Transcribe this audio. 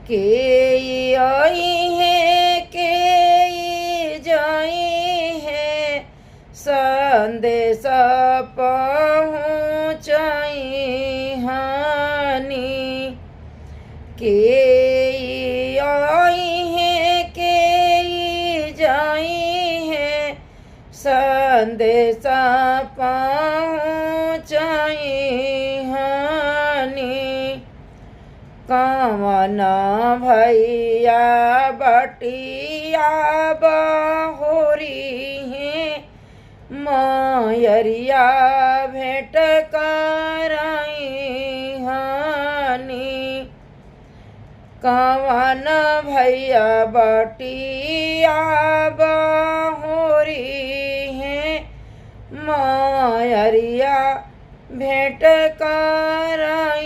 के आई है के जाई है संदेश पहुँचाई हानि के आई है के जाई है संदेश पहुँचाई हानि कवन भैया बटिया बहोरी हैं मयरिया भेंट कराई हानि कवन भैया बटिया बहोरी हैं मयरिया भेंट कराई